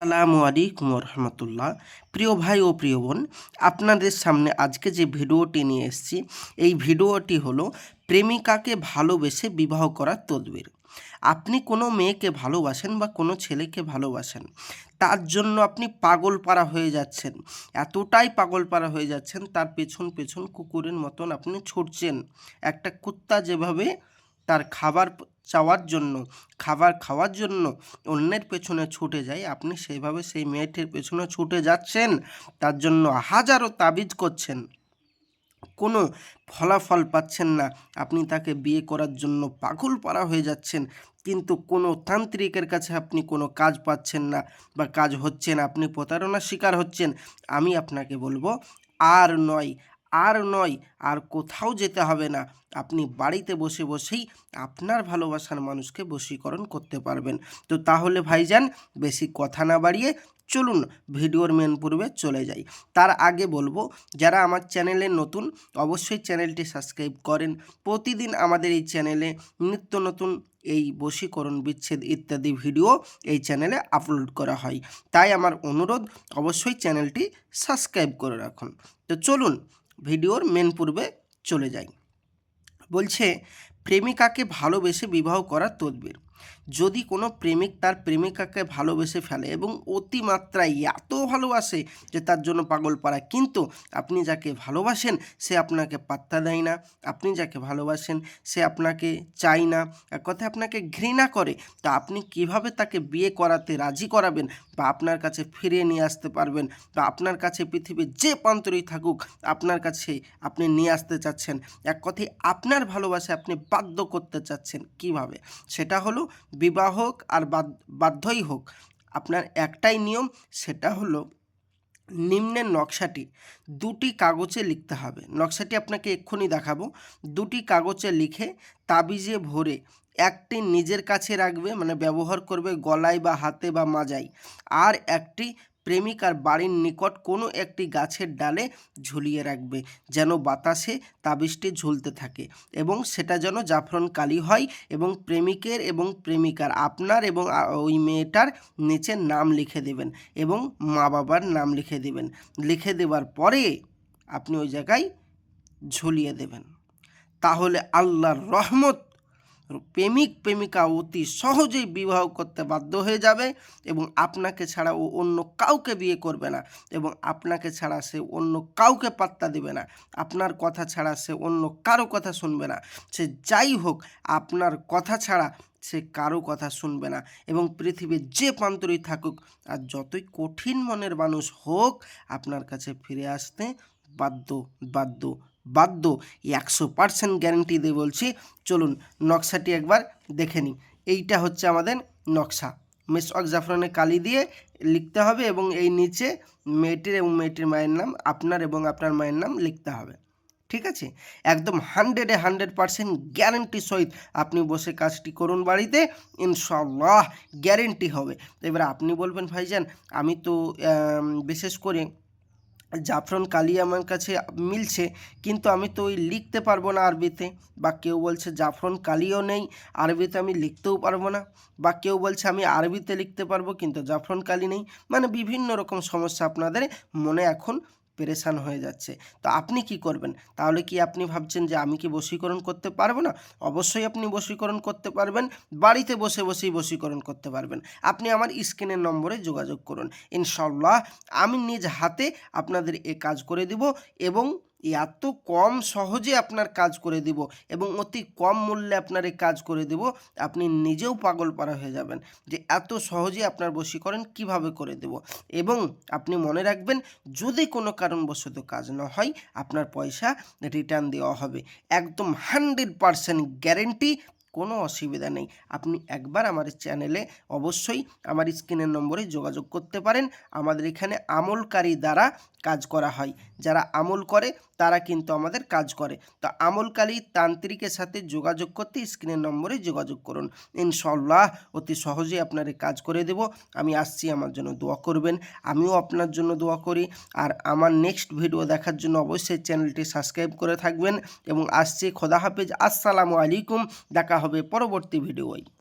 আসসালামু আলাইকুম রহমতুল্লাহ। প্রিয় ভাই ও প্রিয় বোন, আপনাদের সামনে আজকে যে ভিডিওটি নিয়ে এসেছি, এই ভিডিওটি হলো প্রেমিকাকে ভালোবেসে বিবাহ করার তদবির। আপনি কোনো মেয়েকে ভালোবাসেন বা কোনো ছেলেকে ভালোবাসেন, তার জন্য আপনি পাগলপারা হয়ে যাচ্ছেন, এতটাই পাগলপারা হয়ে যাচ্ছেন, তার পেছন পেছন কুকুরের মতন আপনি ছুটছেন। একটা কুত্তা যেভাবে তার খাবার চাওয়ার জন্য, খাবার খাওয়ার জন্য অন্যের পেছনে ছুটে যায়, আপনি সেইভাবে সেই মেয়েটির পেছনে ছুটে যাচ্ছেন, তার জন্য হাজারো তাবিজ করছেন, কোনো ফলাফল পাচ্ছেন না। আপনি তাকে বিয়ে করার জন্য পাগল পারা হয়ে যাচ্ছেন, কিন্তু কোনো তান্ত্রিকের কাছে আপনি কোনো কাজ পাচ্ছেন না বা কাজ হচ্ছে না, আপনি প্রতারণার শিকার হচ্ছেন। আমি আপনাকে বলবো, আর নয়, আর নয়, আর কোথাও যেতে হবে না। আপনি বাড়িতে বসে বসেই আপনার ভালোবাসার মানুষকে বশীকরণ করতে পারবেন। তো তাহলে ভাইজান, বেশি কথা না বাড়িয়ে চলুন ভিডিওর মেন পূর্বে চলে যাই। তার আগে বলবো, যারা আমার চ্যানেলে নতুন, অবশ্যই চ্যানেলটি সাবস্ক্রাইব করেন। প্রতিদিন আমাদের এই চ্যানেলে নিত্য নতুন এই বশীকরণ, বিচ্ছেদ ইত্যাদি ভিডিও এই চ্যানেলে আপলোড করা হয়। তাই আমার অনুরোধ, অবশ্যই চ্যানেলটি সাবস্ক্রাইব করে রাখুন। তো চলুন ভিডিওর মেন পূর্বে চলে যাই। বলছে, প্রেমিকাকে ভালোবেসে বিবাহ করার তদবির। যদি কোনো প্রেমিক তার প্রেমিকাকে ভালোবেসে ফেলে এবং অতিমাত্রায় এত ভালোবাসে যে তার জন্য পাগল পারা, কিন্তু আপনি যাকে ভালোবাসেন সে আপনাকে পাত্তা দেয় না, আপনি যাকে ভালোবাসেন সে আপনাকে চায় না, এক কথায় আপনাকে ঘৃণা করে, তা আপনি কিভাবে তাকে বিয়ে করাতে রাজি করাবেন বা আপনার কাছে ফিরিয়ে নিয়ে আসতে পারবেন, বা আপনার কাছে পৃথিবীর যে প্রান্তরেই থাকুক আপনার কাছে আপনি নিয়ে আসতে চাচ্ছেন, এক কথায় আপনার ভালোবাসা আপনি বাধ্য করতে চাচ্ছেন কিভাবে? সেটা হলো বিবাহ হোক আর বাধ্যই হোক, আপনার একটাই নিয়ম, সেটা হলো নিম্নের নকশাটি দুটি কাগজে লিখতে হবে। নকশাটি আপনাকে এক্ষুনি দেখাবো। দুটি কাগজে লিখে তাবিজে ভরে একটি নিজের কাছে রাখবে, মানে ব্যবহার করবে গলায় বা হাতে বা মাজায়, আর একটি প্রেমিকার বাড়ির নিকট কোনো একটি গাছের ডালে ঝুলিয়ে রাখবে, যেন বাতাসে তাবিজটি ঝুলতে থাকে, এবং সেটা যেন জাফরান কালি হয়, এবং প্রেমিকের এবং প্রেমিকার, আপনার এবং ওই মেয়েটার নিচে নাম লিখে দেবেন এবং মা বাবার নাম লিখে দেবেন। লিখে দেওয়ার পরে আপনি ওই জায়গায় ঝুলিয়ে দেবেন। তাহলে আল্লাহর রহমত, প্রেমিক প্রেমিকা অতি সহজেই বিবাহ করতে বাধ্য হয়ে যাবে, এবং আপনাকে ছাড়া ও অন্য কাউকে বিয়ে করবে না, এবং আপনাকে ছাড়া সে অন্য কাউকে পাত্তা দেবে না, আপনার কথা ছাড়া সে অন্য কারো কথা শুনবে না, সে যাই হোক আপনার কথা ছাড়া সে কারো কথা শুনবে না, এবং পৃথিবীর যে প্রান্তরেই থাকুক আর যতই কঠিন মনের মানুষ হোক, আপনার কাছে ফিরে আসতে বাধ্য, বাধ্য, বাধ্য। 100% গ্যারেন্টি দিয়ে বলছি। চলুন নকশাটি একবার দেখে নিই। এইটা হচ্ছে আমাদের নকশা। মেসওয়াক জাফরানে কালি দিয়ে লিখতে হবে, এবং এই নিচে মেয়েটির এবং মেয়েটির মায়ের নাম, আপনার এবং আপনার মায়ের নাম লিখতে হবে। ঠিক আছে? একদম 100% গ্যারেন্টি সহিত আপনি বসে কাজটি করুন বাড়িতে, ইনশাল্লাহ গ্যারেন্টি হবে। এবার আপনি বলবেন, ভাইজান আমি তো বিশেষ করে জাফরান কালি আমার কাছে মিলছে, কিন্তু আমি তো ওই লিখতে পারবো না আরবিতে, বা কেউ বলছে জাফরান কালিও নেই, আরবিতে আমি লিখতেও পারবো না, বা কেউ বলছে আমি আরবিতে লিখতে পারবো কিন্তু জাফরান কালি নেই, মানে বিভিন্ন রকম সমস্যা আপনাদের মনে এখন পেরেশান হয়ে যাচ্ছে। তো আপনি কি করবেন? তাহলে কি আপনি ভাবছেন যে আমি কি বশীকরণ করতে পারবো না? অবশ্যই আপনি বশীকরণ করতে পারবেন, বাড়িতে বসে বসেই বশীকরণ করতে পারবেন। আপনি আমার স্ক্রিনের নম্বরে যোগাযোগ করুন, ইনশাল্লাহ আমি নিজ হাতে আপনাদের এ কাজ করে দিব, এবং এত কম সহজে আপনার কাজ করে দিব, এবং অতি কম মূল্যে আপনার এই কাজ করে দেব, আপনি নিজেও পাগল পারা হয়ে যাবেন যে এত সহজে আপনার বশীকরণ কিভাবে করে দেব। এবং আপনি মনে রাখবেন, যদি কোনো কারণবশত কাজ না হয় আপনার পয়সা রিটার্ন দেওয়া হবে, একদম 100% গ্যারেন্টি, কোনো অসুবিধা নেই। আপনি একবার আমার চ্যানেলে অবশ্যই আমার স্ক্রিনের নম্বরে যোগাযোগ করতে পারেন। আমাদের এখানে আমলকারী দ্বারা কাজ করা হয়, যারা আমল করে তারা কিন্তু আমাদের কাজ করে। তো আমলকারী তান্ত্রিকের সাথে যোগাযোগ করতে স্ক্রিনের নম্বরে যোগাযোগ করুন, ইনশাল্লাহ অতি সহজেই আপনার কাজ করে দেব। আমি আসছি, আমার জন্য দোয়া করবেন, আমিও আপনার জন্য দোয়া করি। আর আমার নেক্সট ভিডিও দেখার জন্য অবশ্যই চ্যানেলটি সাবস্ক্রাইব করে থাকবেন, এবং আসছি, খোদা হাফেজ, আসসালামু আলাইকুম। দেখা হবে পরবর্তী ভিডিওয়।